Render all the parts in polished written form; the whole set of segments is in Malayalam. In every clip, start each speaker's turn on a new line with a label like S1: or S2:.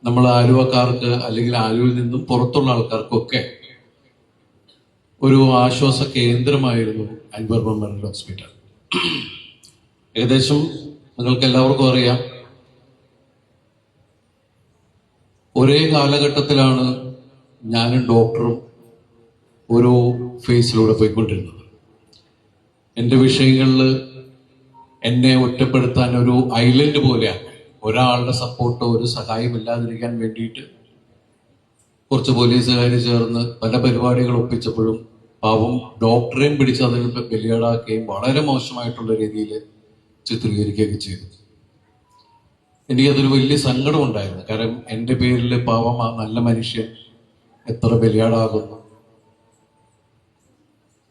S1: നമ്മൾ ആലുവക്കാർക്ക് അല്ലെങ്കിൽ ആലുവയിൽ നിന്നും പുറത്തുള്ള ആൾക്കാർക്കൊക്കെ ഒരു ആശ്വാസ കേന്ദ്രമായിരുന്നു അൻവർ മെമ്മോറിയൽ ഹോസ്പിറ്റൽ. ഏകദേശം നിങ്ങൾക്ക് എല്ലാവർക്കും അറിയാം, ഒരേ കാലഘട്ടത്തിലാണ് ഞാനും ഡോക്ടറും ഒരു ഫേസിലൂടെ പോയിക്കൊണ്ടിരുന്നത്. എൻ്റെ വിഷയങ്ങളിൽ എന്നെ ഒറ്റപ്പെടുത്താൻ ഒരു ഐലൻഡ് പോലെയാണ്, ഒരാളുടെ സപ്പോർട്ടോ ഒരു സഹായം ഇല്ലാതിരിക്കാൻ വേണ്ടിയിട്ട് കുറച്ച് പോലീസുകാർ ചേർന്ന് പല പരിപാടികൾ ഒപ്പിച്ചപ്പോഴും പാവം ഡോക്ടറെയും പിടിച്ച് അതിൽ ബലിയാടാക്കുകയും വളരെ മോശമായിട്ടുള്ള രീതിയിൽ ചിത്രീകരിക്കുകയൊക്കെ ചെയ്തു. എനിക്കതൊരു വലിയ സങ്കടം ഉണ്ടായിരുന്നു. കാരണം എൻ്റെ പേരിൽ പാവം ആ നല്ല മനുഷ്യൻ എത്ര ബലിയാടാകുന്നു.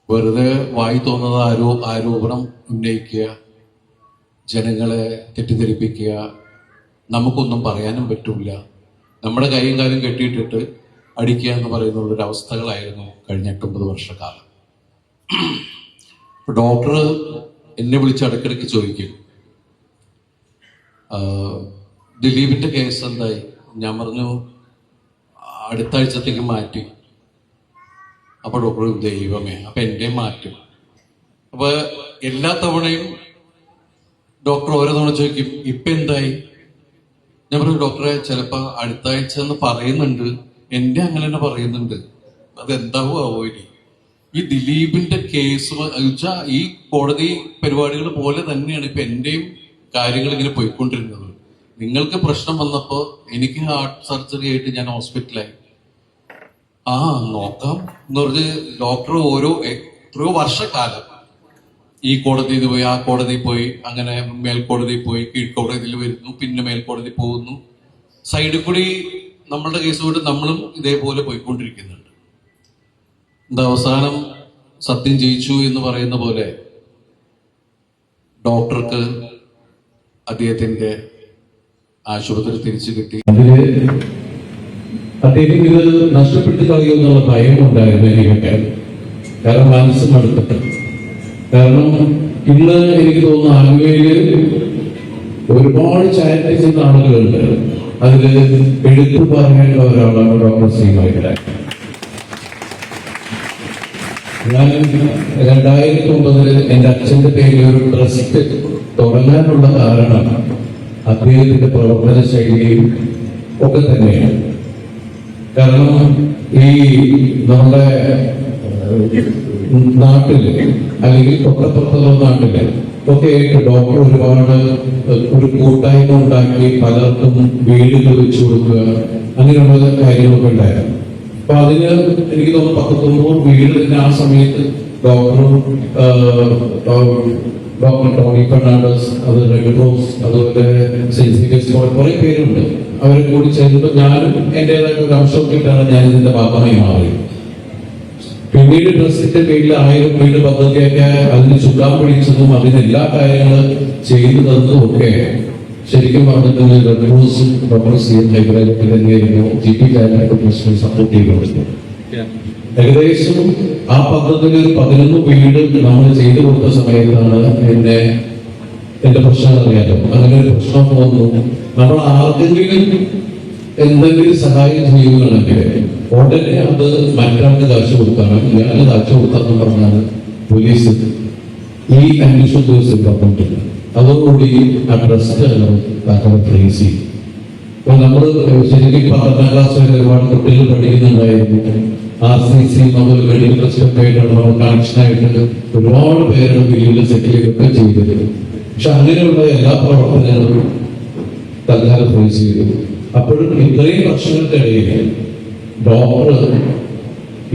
S1: വെറുതെ വായി തോന്നുന്നത് ആരോപണം ഉന്നയിക്കുക, ജനങ്ങളെ തെറ്റിദ്ധരിപ്പിക്കുക, നമുക്കൊന്നും പറയാനും പറ്റില്ല, നമ്മുടെ കൈയും കാലും കെട്ടിയിട്ടിട്ട് അടിക്കുക എന്ന് പറയുന്ന അവസ്ഥകളായിരുന്നു കഴിഞ്ഞ 8-9 വർഷക്കാലം. ഡോക്ടർ എന്നെ വിളിച്ച് ഇടയ്ക്കിടയ്ക്ക് ചോദിക്കും, ദിലീപിന്റെ കേസ് എന്തായി? ഞാൻ പറഞ്ഞു അടുത്ത ആഴ്ചത്തേക്ക് മാറ്റി. അപ്പൊ ഡോക്ടർ ദൈവമേ, അപ്പൊ എന്റെ മാറ്റും. അപ്പൊ എല്ലാ തവണയും ഡോക്ടർ ഓരോ തവണ ചോദിക്കും ഇപ്പൊ എന്തായി? ഞാൻ പറഞ്ഞു ഡോക്ടറെ ചിലപ്പോ അടുത്ത ആഴ്ച എന്ന് പറയുന്നുണ്ട്, എന്റെ അങ്ങനെ തന്നെ പറയുന്നുണ്ട്, അതെന്താവോ ഇനി. ഈ ദിലീപിന്റെ കേസ് വെച്ചാൽ ഈ കോടതി പരിപാടികൾ പോലെ തന്നെയാണ് ഇപ്പൊ എന്റെയും കാര്യങ്ങൾ ഇങ്ങനെ പോയിക്കൊണ്ടിരുന്നത്. നിങ്ങൾക്ക് പ്രശ്നം വന്നപ്പോ എനിക്ക് ഹാർട്ട് സർജറി ആയിട്ട് ഞാൻ ഹോസ്പിറ്റലായി. നോക്കാം എന്ന് പറഞ്ഞ് ഡോക്ടർ എത്രയോ വർഷക്കാലം ഈ കോടതിയിൽ പോയി ആ കോടതിയിൽ പോയി, അങ്ങനെ മേൽക്കോടതിയിൽ പോയി, കീഴ്ക്കോടതിയിൽ വരുന്നു, പിന്നെ മേൽക്കോടതി പോകുന്നു. സൈഡിൽ കൂടി നമ്മളുടെ കേസ് കൊണ്ട് നമ്മളും ഇതേപോലെ പോയിക്കൊണ്ടിരിക്കുന്നുണ്ട്. അവസാനം സത്യം ജയിച്ചു എന്ന് പറയുന്ന പോലെ ഡോക്ടർക്ക് അദ്ദേഹത്തിന്റെ ആശുപത്രി തിരിച്ചു കിട്ടി. അദ്ദേഹം ഇത് നഷ്ടപ്പെടുത്തി കളയുമെന്നുള്ള ഭയം ഉണ്ടായിരുന്നു എനിക്കൊക്കെ. കാരണം മനസ്സ് മടുത്തിട്ട്. കാരണം ഇന്ന് എനിക്ക് തോന്നുന്നു ആലുവയില് ഒരുപാട് ചാരിറ്റി ചെയ്യുന്ന ആളുകളുണ്ട്. അതില് എടുത്തു പറയേണ്ട ഒരാളാണ് ഡോക്ടർ ശ്രീമൈരാജ്. ഞാൻ 2009 എന്റെ അച്ഛന്റെ പേരിൽ ഒരു ട്രസ്റ്റ് തുടങ്ങാനുള്ള കാരണം അദ്ദേഹത്തിന്റെ പ്രവർത്തന ശൈലിയും ഒക്കെ തന്നെയാണ്. കാരണം ഈ നമ്മുടെ നാട്ടില് അല്ലെങ്കിൽ തൊട്ടപ്പുറത്തുള്ള നാട്ടില് ഒക്കെ ഡോക്ടർ ഒരുപാട് ഒരു കൂട്ടായ്മ ഉണ്ടാക്കി പലർക്കും വീടുകൾ വെച്ചു കൊടുക്കുക, അങ്ങനെയുള്ള കാര്യങ്ങളൊക്കെ ഉണ്ടായിരുന്നു. അപ്പൊ അതിന് എനിക്ക് തോന്നുന്നു 19 വീട് തന്നെ ആ സമയത്ത് ഡോക്ടർ ടോണി ഫെർണാണ്ടസ്, അത് റെഡ് റോസ്, അതുപോലെ കുറെ പേരുണ്ട്. അവരെ കൂടി ചേർന്നിട്ട് ഞാനും എന്റേതായിട്ട് ഒരു അംശമൊക്കെ ഇട്ടാണ് ഞാൻ ഇതിന്റെ ഭാഗമായി മാറി. പിന്നീട് ട്രസ്റ്റിന്റെ പേരിൽ 1000 വീട് പദ്ധതിയൊക്കെ അതിന് ചുക്കാൻ പിടിച്ചതും അതിന് എല്ലാ കാര്യങ്ങളും ചെയ്തു തന്നതും ഒക്കെ ശരിക്കും പറഞ്ഞിട്ടുണ്ടെങ്കിൽ റെഡ് റോസ് ഡോക്ടർ CM ഹൈദരാബാദിൽ തന്നെയായിരുന്നു GP ചാരിറ്റബിൾ ട്രസ്റ്റിനെ സപ്പോർട്ട് ചെയ്തുകൊണ്ടിരുന്നത്. ഏകദേശം ആ പദ്ധതിയിൽ 11 വീട് നമ്മൾ ചെയ്തു കൊടുത്ത സമയത്താണ് എന്റെ പ്രശ്നം അറിയാലോ. അങ്ങനെ ഒരു പ്രശ്നം വന്നു. നമ്മൾ ആർക്കെങ്കിലും എന്തെങ്കിലും സഹായം ചെയ്യുകയാണെങ്കിൽ ഉടനെ അത് മറ്റൊരാൾക്ക് കാശ് കൊടുത്താണ്, ഇയാൾക്ക് കാശ് കൊടുത്താന്ന് പറഞ്ഞാണ് പോലീസ് ഈ അന്വേഷണ ദിവസം പറഞ്ഞിട്ടില്ല. അതോടുകൂടി ആ ട്രസ്റ്റ് ഫ്രീസ് ചെയ്യും. അപ്പൊ നമ്മള് ശരിക്കും 12ാം ക്ലാസ് വരെ ഒരുപാട് കുട്ടികൾ പഠിക്കുന്നുണ്ടായിരുന്നു. RCC നമ്മൾ മെഡിക്കൽ ട്രസ്റ്റ് ആയിട്ടാണ് നമ്മൾ കണക്ഷനായിട്ട് ഒരുപാട് പേര് വീട് സെറ്റിലൊക്കെ ചെയ്തത്. പക്ഷെ അങ്ങനെയുള്ള എല്ലാ പ്രവർത്തനങ്ങളും തൽക്കാലം ഫ്രീസ് ചെയ്തു. അപ്പോഴും ഇത്രയും വർഷങ്ങൾക്കിടയിൽ ഡോക്ടർ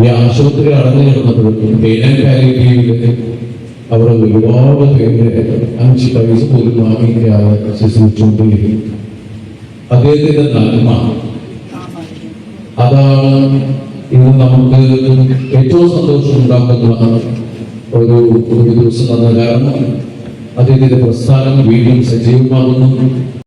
S1: ഈ ആശുപത്രി അടഞ്ഞു കിടന്നപ്പോഴും പാലിയേറ്റീവില് അവർ ഒരുപാട് പേര് 5 പൈസ പോലും വാങ്ങിക്കാതെ ശുശ്രൂഷിച്ചുകൊണ്ടിരിക്കും. അദ്ദേഹത്തിന്റെ നന്മ അതാണ് ഇന്ന് നമുക്ക് ഏറ്റവും സന്തോഷം ഉണ്ടാക്കുന്ന ഒരു ദിവസം. കാരണം അദ്ദേഹത്തിന്റെ പ്രസ്ഥാനം വീണ്ടും സജീവമാകുന്നു.